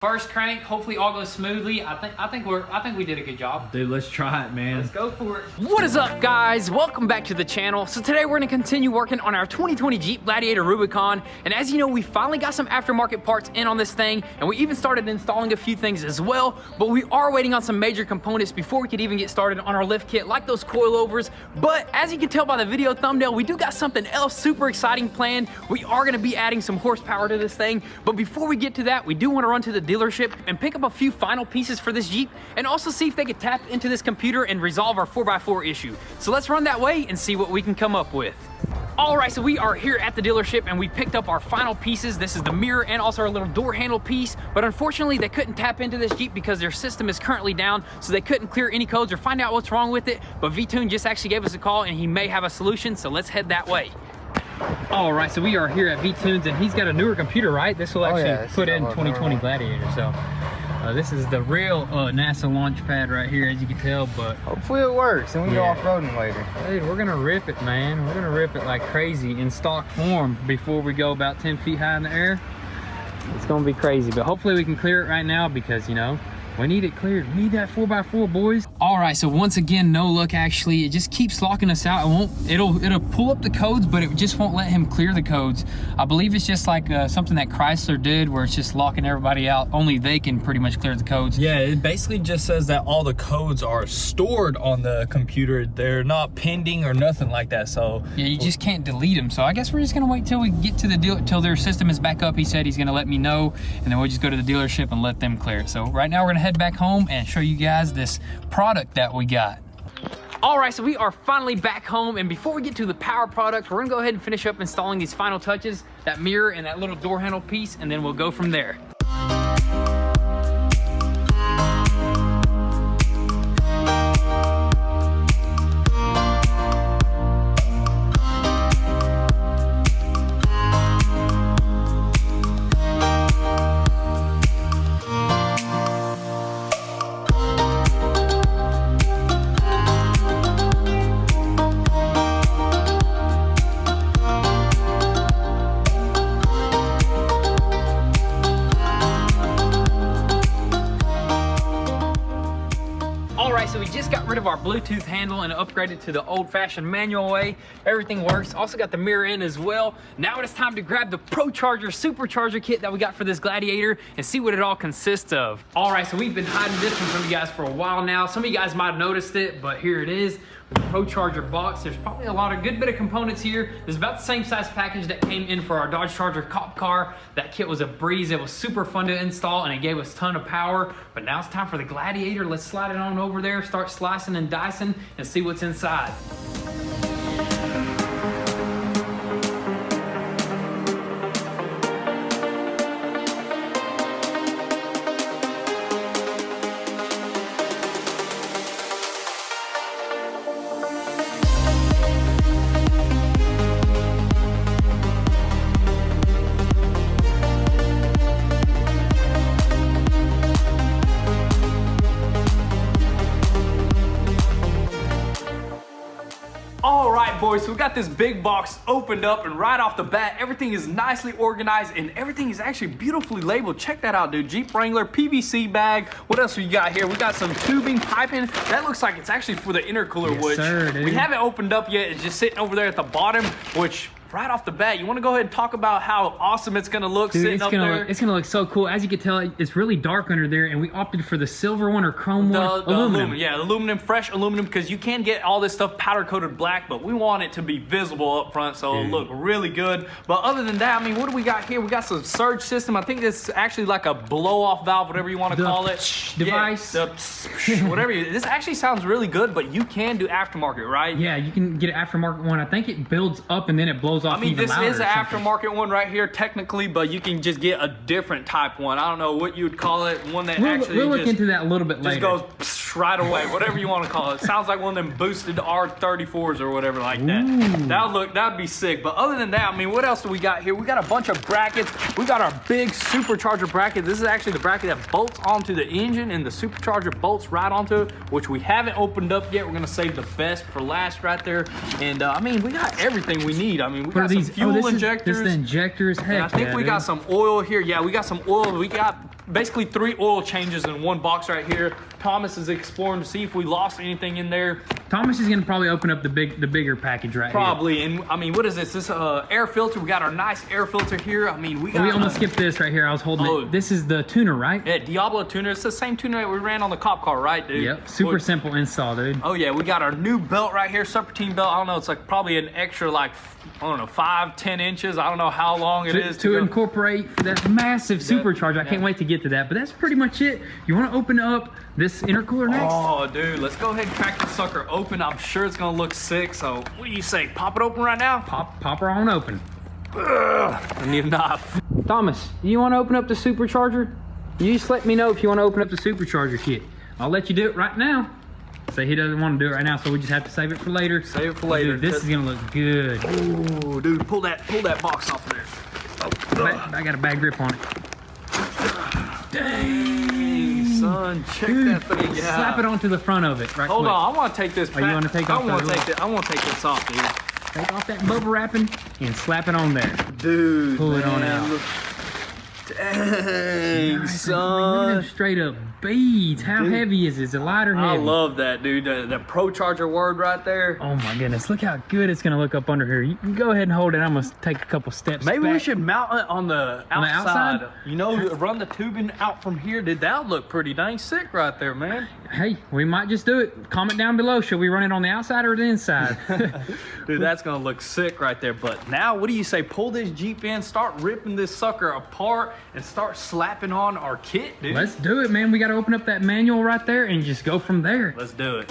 First crank, hopefully all goes smoothly. I think we did a good job. Dude, let's try it, man. Let's go for it. What is up, guys? Welcome back to the channel. So today we're gonna continue working on our 2020 Jeep Gladiator Rubicon. And as you know, we finally got some aftermarket parts in on this thing, and we even started installing a few things as well, but we are waiting on some major components before we could even get started on our lift kit, like those coilovers. But as you can tell by the video thumbnail, we do got something else super exciting planned. We are gonna be adding some horsepower to this thing, but before we get to that, we do wanna run to the dealership and pick up a few final pieces for this Jeep, and also see if they could tap into this computer and resolve our 4x4 issue. So let's run that way and see what we can come up with. All right, so we are here at the dealership and we picked up our final pieces. This is the mirror and also our little door handle piece, but unfortunately they couldn't tap into this Jeep because their system is currently down, so they couldn't clear any codes or find out what's wrong with it. But V-Tune just actually gave us a call and he may have a solution, so let's head that way. All right, so we are here at V-Tunes and he's got a newer computer, right? This will actually put in 2020 Gladiator. So this is the real NASA launch pad right here, as you can tell, but hopefully it works and we go off-roading later. Dude, we're gonna rip it, man. We're gonna rip it like crazy in stock form before we go about 10 feet high in the air. It's gonna be crazy, but hopefully we can clear it right now because, you know, we need it cleared. We need that 4x4, boys. All right, so once again, no luck actually. It just keeps locking us out. It'll pull up the codes, but it just won't let him clear the codes. I believe it's just like something that Chrysler did where it's just locking everybody out. Only they can pretty much clear the codes. Yeah, it basically just says that all the codes are stored on the computer. They're not pending or nothing like that, so. Yeah, you just can't delete them. So I guess we're just gonna wait till we get to the deal, till their system is back up. He said he's gonna let me know, and then we'll just go to the dealership and let them clear it. So right now we're gonna head back home and show you guys this product that we got. All right, so we are finally back home, and before we get to the power product, we're gonna go ahead and finish up installing these final touches, that mirror and that little door handle piece, and then we'll go from there. So we just got rid of our Bluetooth handle and upgraded to the old-fashioned manual way. Everything works. Also got the mirror in as well. Now it's time to grab the ProCharger Supercharger kit that we got for this Gladiator and see what it all consists of. All right, so we've been hiding this one from you guys for a while now. Some of you guys might have noticed it, but here it is. The ProCharger box. There's probably a good bit of components here. There's about the same size package that came in for our Dodge Charger cop car. That kit was a breeze. It was super fun to install and it gave us a ton of power. But now it's time for the Gladiator. Let's slide it on over there, start slicing and dicing and see what's inside. All right, boys, so we got this big box opened up, and right off the bat, everything is nicely organized and everything is actually beautifully labeled. Check that out, dude. Jeep Wrangler PVC bag. What else we got here? We got some tubing, piping. That looks like it's actually for the intercooler, yes, which sir, dude. We haven't opened up yet. It's just sitting over there at the bottom, which right off the bat, you want to go ahead and talk about how awesome it's going to look, dude, sitting up there? It's going to look so cool. As you can tell, it's really dark under there, and we opted for the silver one or chrome one. Aluminum. Yeah, aluminum, fresh aluminum, because you can get all this stuff powder-coated black, but we want it to be visible up front, so it'll look really good. But other than that, I mean, what do we got here? We got some surge system. I think this is actually like a blow-off valve, whatever you want to call it. Device. Yeah, whatever. This actually sounds really good, but you can do aftermarket, right? Yeah, you can get an aftermarket one. I think it builds up and then it blows off. I mean, this is an aftermarket one right here, technically, but you can just get a different type one. I don't know what you would call it. One that we'll look into that a little bit later. Just goes right away, whatever you want to call it. Sounds like one of them boosted R34s or whatever like that. That'd be sick. But other than that, I mean, what else do we got here? We got a bunch of brackets. We got our big Supercharger bracket. This is actually the bracket that bolts onto the engine, and the Supercharger bolts right onto it, which we haven't opened up yet. We're gonna save the best for last right there. And I mean, we got everything we need. I mean, we got some fuel injectors. This is the injectors. Heck, and I think we got some oil here. Yeah, we got some oil. We got basically 3 oil changes in one box right here. Thomas is exploring to see if we lost anything in there. Thomas is gonna probably open up the bigger package right Probably, and I mean, what is this? This air filter. We got our nice air filter here. I mean, we got. We almost skipped this right here. I was holding it. This is the tuner, right? Yeah, Diablo tuner. It's the same tuner that we ran on the cop car, right, dude? Yep. Super simple install, dude. Oh yeah, we got our new belt right here, Serpentine belt. I don't know, it's like probably an extra like, I don't know, 5-10 inches. I don't know how long it is to incorporate that massive supercharger. I can't wait to get to that, but that's pretty much it. You want to open up this intercooler next? Oh, dude, let's go ahead and crack this sucker open. I'm sure it's gonna look sick. So, what do you say? Pop it open right now? Pop her on open. I need a knife. Thomas, you want to open up the supercharger? You just let me know if you want to open up the supercharger kit. I'll let you do it right now. So he doesn't want to do it right now, so we just have to save it for later. Save it for later. Dude, this is gonna look good. Ooh, dude, pull that box off of there. Oh, I got a bad grip on it. Dang, son, check that thing out. Slap it onto the front of it, right? Hold on, I want to take this. Oh, you want to take off? I want to take this off, dude. Take off that bubble wrapping and slap it on there. Dude, pull it on out. Look. Dang, nice, son. Look at them straight up beads. How heavy is it? Is it light or heavy? I love that, dude. The Pro Charger word right there. Oh my goodness, look how good it's gonna look up under here. You can go ahead and hold it. I'm gonna take a couple steps Maybe back. we should mount it on the outside. On the outside? You know, run the tubing out from here. Dude, that would look pretty dang sick right there, man. Hey, we might just do it. Comment down below. Should we run it on the outside or the inside? Dude, that's gonna look sick right there. But now, what do you say? Pull this Jeep in, start ripping this sucker apart, and start slapping on our kit, dude. Let's do it, man. We gotta open up that manual right there and just go from there. Let's do it.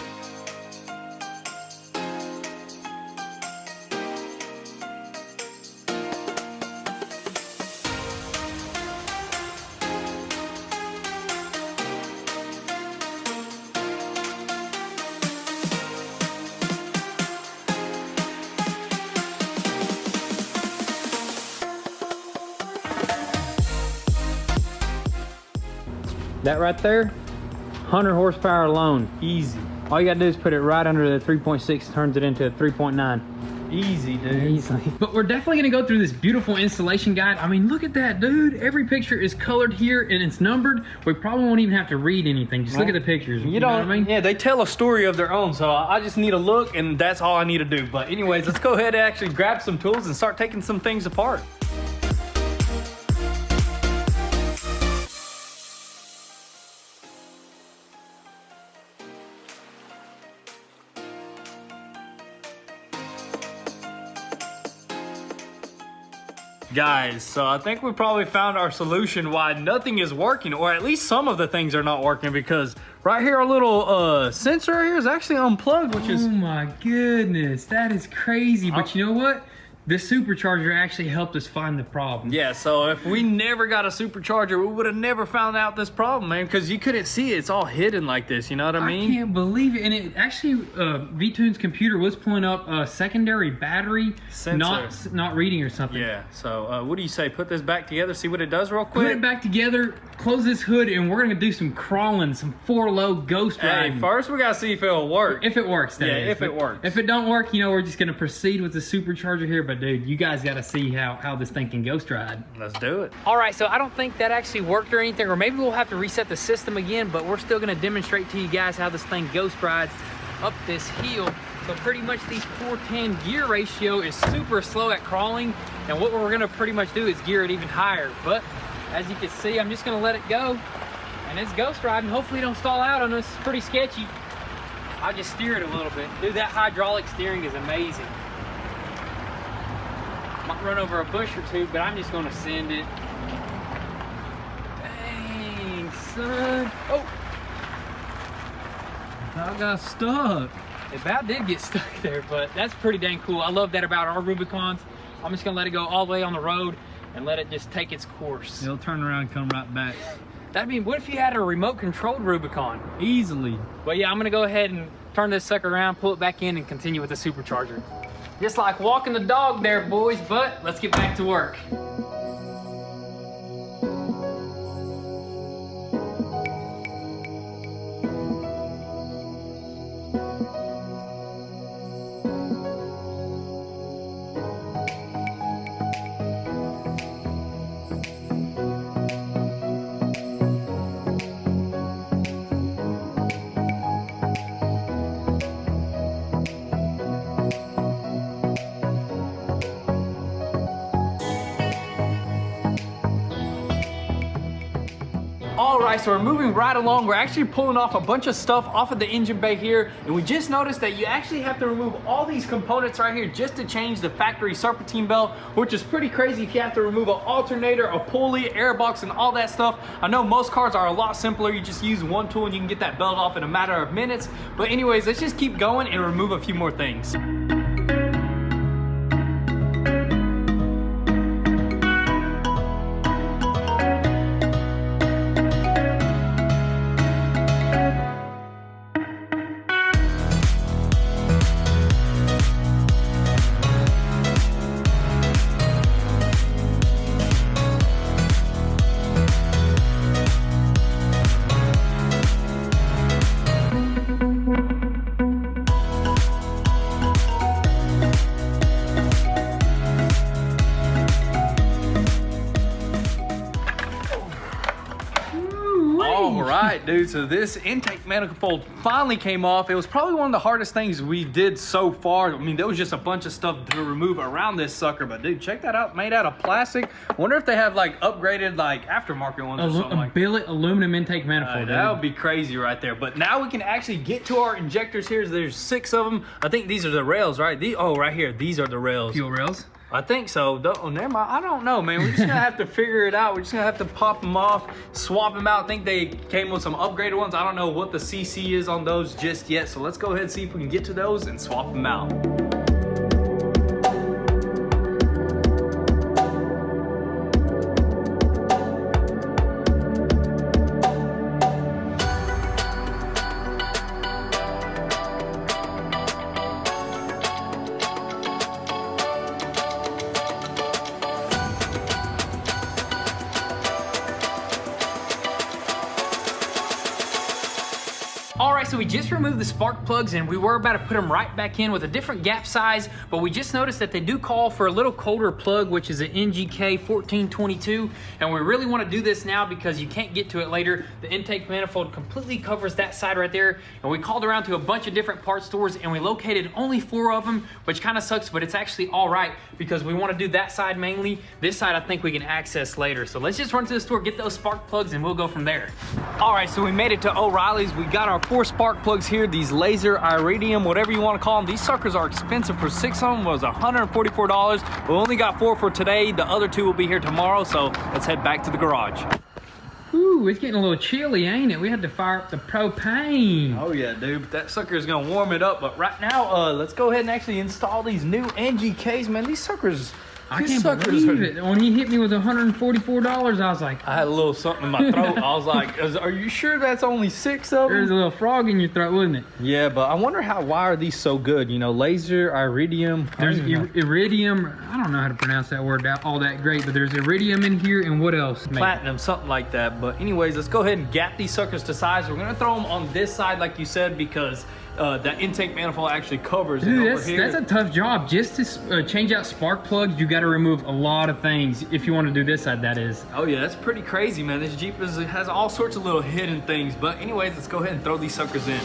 That right there, 100 horsepower alone. Easy. All you gotta do is put it right under the 3.6, turns it into a 3.9. Easy, dude. Easily. But we're definitely gonna go through this beautiful installation guide. I mean, look at that, dude. Every picture is colored here and it's numbered. We probably won't even have to read anything. Just look at the pictures. You know what I mean? Yeah, they tell a story of their own, so I just need to look, and that's all I need to do. But anyways, let's go ahead and actually grab some tools and start taking some things apart. Guys, so I think we probably found our solution why nothing is working, or at least some of the things are not working, because right here, our little sensor right here is actually unplugged, which is... Oh my goodness, that is crazy. But you know what? This supercharger actually helped us find the problem. Yeah, so if we never got a supercharger, we would have never found out this problem, man, because you couldn't see it. It's all hidden like this, you know what I mean? I can't believe it. And it actually, V-Tune's computer was pulling up a secondary battery Sensor. not reading or something. Yeah, so what do you say? Put this back together, see what it does real quick? Put it back together, close this hood, and we're gonna do some crawling, some 4-low ghost riding. Hey, first we gotta see if it'll work. If it works, that is. If it works. If it don't work, you know, we're just gonna proceed with the supercharger here. But dude, you guys gotta see how this thing can ghost ride. Let's do it. All right, so I don't think that actually worked or anything, or maybe we'll have to reset the system again, but we're still gonna demonstrate to you guys how this thing ghost rides up this hill. So pretty much the 410 gear ratio is super slow at crawling, and what we're gonna pretty much do is gear it even higher. But as you can see, I'm just gonna let it go, and it's ghost riding. Hopefully it don't stall out on us. It's pretty sketchy. I'll just steer it a little bit. Dude, that hydraulic steering is amazing. Might run over a bush or two, but I'm just gonna send it. Dang, son. Oh! I got stuck. It about did get stuck there, but that's pretty dang cool. I love that about our Rubicons. I'm just gonna let it go all the way on the road and let it just take its course. It'll turn around and come right back. That'd mean, what if you had a remote controlled Rubicon? Easily. But yeah, I'm gonna go ahead and turn this sucker around, pull it back in, and continue with the supercharger. Just like walking the dog there, boys, but let's get back to work. All right, so we're moving right along. We're actually pulling off a bunch of stuff off of the engine bay here, and we just noticed that you actually have to remove all these components right here just to change the factory serpentine belt, which is pretty crazy if you have to remove an alternator, a pulley, airbox, and all that stuff. I know most cars are a lot simpler. You just use one tool and you can get that belt off in a matter of minutes. But anyways, let's just keep going and remove a few more things. Alright, dude, so this intake manifold finally came off. It was probably one of the hardest things we did so far. I mean, there was just a bunch of stuff to remove around this sucker, but dude, check that out, made out of plastic. Wonder if they have like upgraded like aftermarket ones or something like that. A billet aluminum intake manifold. That would be crazy right there. But now we can actually get to our injectors here. There's 6 of them. I think these are the rails, right? Oh, right here, these are the rails. Fuel rails? I think so. Oh, never mind. I don't know, man. We're just gonna have to figure it out. We're just gonna have to pop them off, swap them out. I think they came with some upgraded ones. I don't know what the CC is on those just yet. So let's go ahead and see if we can get to those and swap them out. Alright, so we just removed the spark plugs and we were about to put them right back in with a different gap size, but we just noticed that they do call for a little colder plug, which is an NGK 1422, and we really want to do this now because you can't get to it later. The intake manifold completely covers that side right there, and we called around to a bunch of different parts stores and we located only 4 of them, which kind of sucks, but it's actually alright because we want to do that side mainly. This side I think we can access later, so let's just run to the store, get those spark plugs, and we'll go from there. Alright, so we made it to O'Reilly's. We got our 4 spark plugs here, these laser iridium, whatever you want to call them. These suckers are expensive. For 6 of them was $144. We only got 4 for today. The other 2 will be here tomorrow, so let's head back to the garage. Ooh, it's getting a little chilly, ain't it? We had to fire up the propane. Oh yeah, dude, but that sucker is gonna warm it up. But right now, let's go ahead and actually install these new NGKs, man. These suckers, I can't believe it. When he hit me with $144, I was like... I had a little something in my throat. I was like, are you sure that's only 6 of them? There's a little frog in your throat, wasn't it? Yeah, but I wonder why are these so good? You know, laser, iridium. There's iridium. I don't know how to pronounce that word all that great, but there's iridium in here, and what else? Platinum, something like that. But anyways, let's go ahead and gap these suckers to size. We're gonna throw them on this side, like you said, because that intake manifold actually covers it over here. That's a tough job. Just to change out spark plugs, you got to remove a lot of things if you want to do this side, that is. Oh yeah, that's pretty crazy, man. This Jeep has all sorts of little hidden things. But anyways, let's go ahead and throw these suckers in.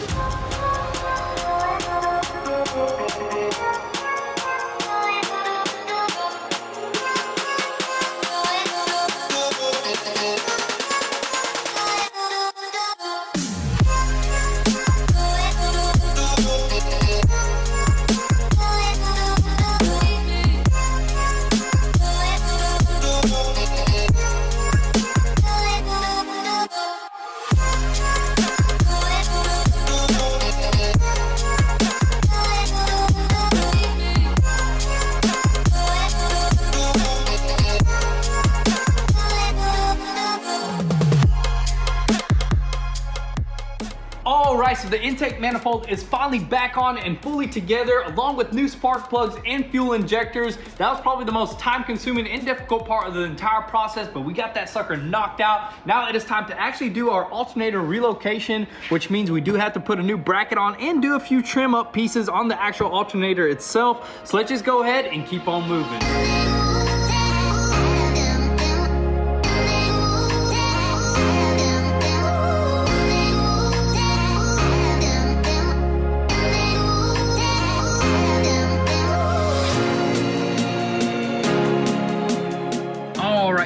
Alright, so the intake manifold is finally back on and fully together, along with new spark plugs and fuel injectors. That was probably the most time-consuming and difficult part of the entire process, but we got that sucker knocked out. Now it is time to actually do our alternator relocation, which means we do have to put a new bracket on and do a few trim up pieces on the actual alternator itself. So let's just go ahead and keep on moving.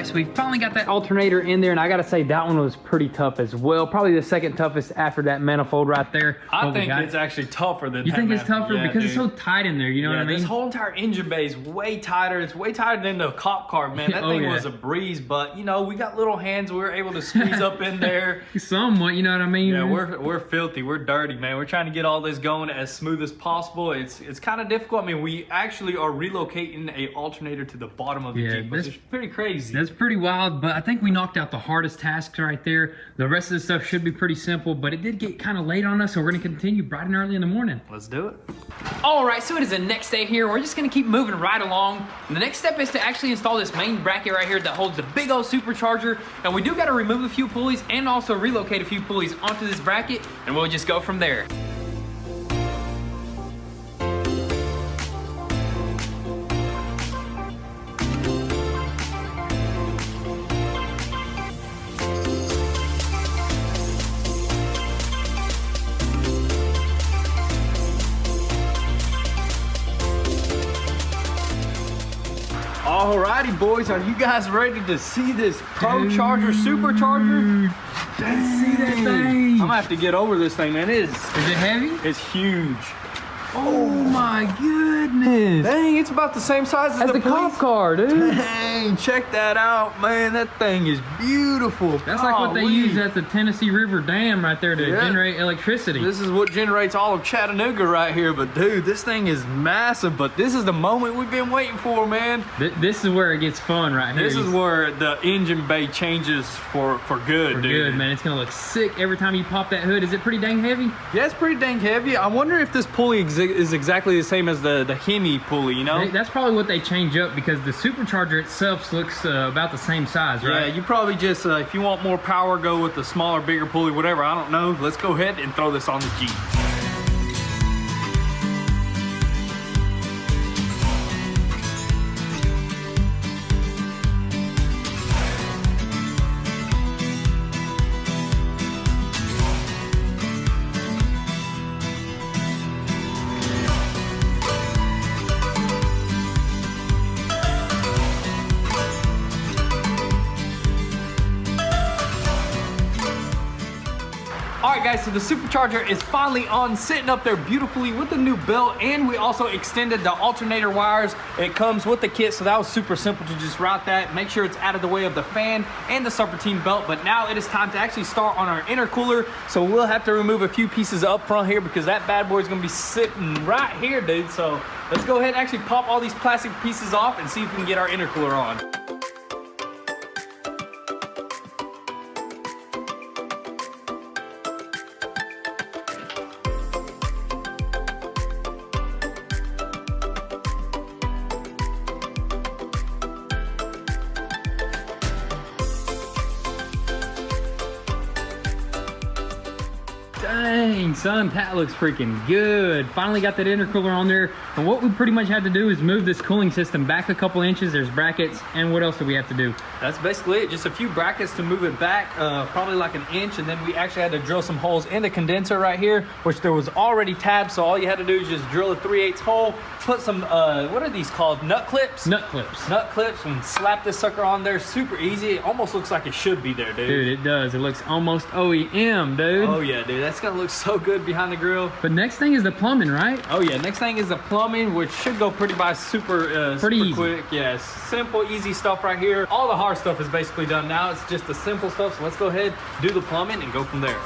So we finally got that alternator in there, and I gotta say that one was pretty tough as well. Probably the second toughest after that manifold right there. I think it's actually tougher than that. You think it's tougher? Yeah, because dude. it's so tight in there, you know what I mean? This whole entire engine bay is way tighter. It's way tighter than the cop car, man. That thing was a breeze, but you know, we got little hands. We were able to squeeze up in there. Somewhat, you know what I mean? Yeah, we're filthy. We're dirty, man. We're trying to get all this going as smooth as possible. It's kind of difficult. I mean, we actually are relocating a alternator to the bottom of the Jeep, which is pretty crazy. That's pretty wild, but I think we knocked out the hardest tasks right there. The rest of the stuff should be pretty simple, but it did get kind of late on us, so we're gonna continue bright and early in the morning. Let's do it. All right, so it is the next day here. We're just gonna keep moving right along. And the next step is to actually install this main bracket right here that holds the big old supercharger. And we do gotta remove a few pulleys and also relocate a few pulleys onto this bracket, and we'll just go from there. Alrighty, boys, are you guys ready to see this ProCharger Supercharger? See that thing? I'm gonna have to get over this thing, man. Is it heavy? It's huge. Oh my goodness. Dang, it's about the same size as That's the a cop police car, dude. Dang, check that out, man. That thing is beautiful. That's like what they use at the Tennessee River Dam right there to generate electricity. This is what generates all of Chattanooga right here. But dude, this thing is massive. But this is the moment we've been waiting for, man. This is where it gets fun right here. This is where the engine bay changes for good, for dude. good, man. It's gonna look sick every time you pop that hood. Is it pretty dang heavy? Yeah, it's pretty dang heavy. I wonder if this pulley is exactly the same as the Hemi pulley, you know? That's probably what they change up, because the Supercharger itself looks about the same size, right? Yeah, you probably just, if you want more power, go with the smaller, bigger pulley, whatever. I don't know. Let's go ahead and throw this on the Jeep. Alright guys, so the Supercharger is finally on, sitting up there beautifully with the new belt, and we also extended the alternator wires. It comes with the kit, so that was super simple to just route that, make sure it's out of the way of the fan and the serpentine belt. But now it is time to actually start on our intercooler, so we'll have to remove a few pieces up front here because that bad boy is going to be sitting right here, dude. So let's go ahead and actually pop all these plastic pieces off and see if we can get our intercooler on. Dang, son, that looks freaking good. Finally got that intercooler on there. And what we pretty much had to do is move this cooling system back a couple inches. There's brackets, and what else do we have to do? That's basically it. Just a few brackets to move it back, probably like an inch, and then we actually had to drill some holes in the condenser right here, which there was already tabs, so all you had to do is just drill a 3/8 hole, put some, what are these called? Nut clips? Nut clips. Nut clips, and slap this sucker on there. Super easy. It almost looks like it should be there, dude. Dude, it does. It looks almost OEM, dude. Oh yeah, dude. That's gonna look so good behind the grill. But next thing is the plumbing, right? Oh yeah, next thing is the plumbing, which should go pretty super easy. quick. Yeah, simple, easy stuff right here. All the hard stuff is basically done now. It's just the simple stuff. So let's go ahead, do the plumbing, and go from there.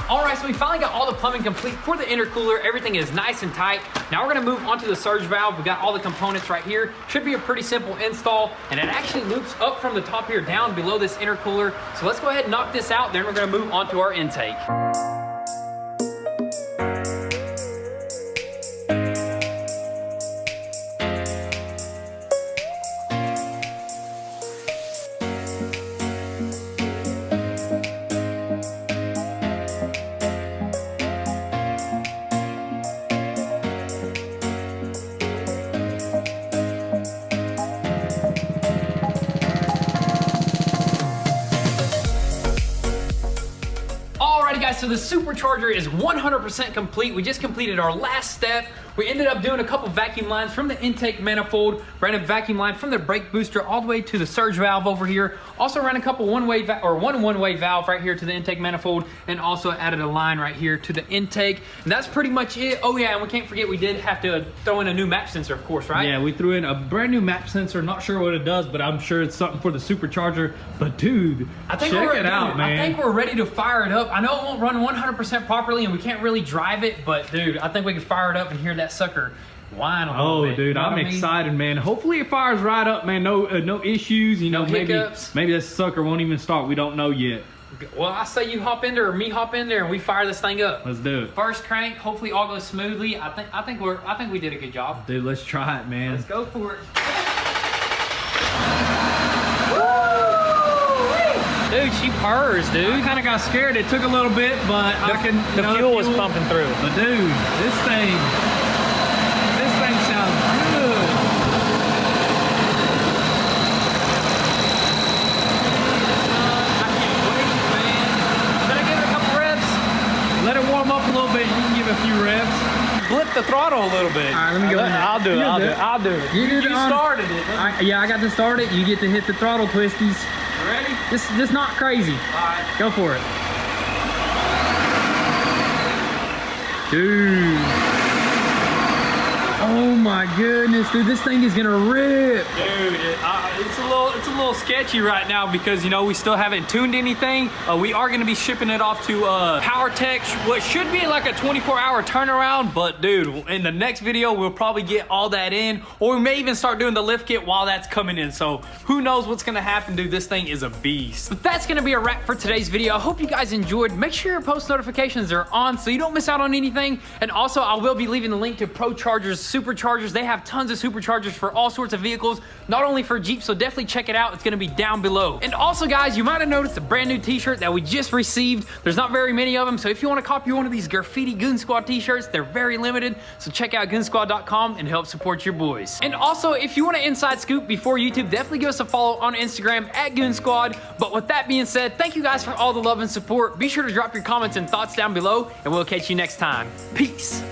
All right, so we finally got all the plumbing complete for the intercooler. Everything is nice and tight. Now we're gonna move on to the surge valve. We got all the components right here. Should be a pretty simple install, and it actually loops up from the top here down below this intercooler. So let's go ahead and knock this out, then we're gonna move on to our intake. guys, so the Supercharger is 100% complete. We just completed our last step. We ended up doing a couple vacuum lines from the intake manifold, ran a vacuum line from the brake booster all the way to the surge valve over here. Also ran a couple one-way valve right here to the intake manifold, and also added a line right here to the intake. And that's pretty much it. Oh yeah, and we can't forget we did have to throw in a new map sensor, of course, right? Yeah, we threw in a brand new map sensor. Not sure what it does, but I'm sure it's something for the Supercharger. But dude, check it out, man. I think we're ready to fire it up. I know it won't run 100% properly, and we can't really drive it, but dude, I think we can fire it up and hear that sucker whine a little bit. Dude, you know I'm excited, man. Hopefully it fires right up, man. No issues, you know. Maybe that sucker won't even start. We don't know yet. Well, I say you hop in there, or me hop in there, and we fire this thing up. Let's do it. First crank, hopefully all goes smoothly. I think we did a good job. Dude, let's try it, man. Let's go for it. Dude, she purrs, dude. I kind of got scared. It took a little bit, but the fuel was pumping through. But dude, this thing sounds good. I can't wait, man. Should I give it a couple revs? Let it warm up a little bit. You can give it a few revs. Blip the throttle a little bit. All right, let me go. I'll do it. You started it. Yeah, I got to start it. You get to hit the throttle twisties. Ready? Just not crazy. All right. Go for it. Dude. Oh my goodness, dude, this thing is gonna rip. Dude, it's a little sketchy right now because, you know, we still haven't tuned anything. We are gonna be shipping it off to PowerTech, what should be like a 24-hour turnaround, but dude, in the next video, we'll probably get all that in, or we may even start doing the lift kit while that's coming in. So who knows what's gonna happen, dude. This thing is a beast. But that's gonna be a wrap for today's video. I hope you guys enjoyed. Make sure your post notifications are on so you don't miss out on anything. And also, I will be leaving the link to ProCharger's Superchargers. They have tons of Superchargers for all sorts of vehicles, not only for Jeep, so definitely check it out. It's gonna be down below. And also, guys, you might have noticed a brand new t-shirt that we just received. There's not very many of them, so if you wanna copy one of these graffiti Goon Squad t-shirts, they're very limited, so check out goonzquad.com and help support your boys. And also, if you want an inside scoop before YouTube, definitely give us a follow on Instagram at Goon Squad. But with that being said, thank you guys for all the love and support. Be sure to drop your comments and thoughts down below, and we'll catch you next time. Peace.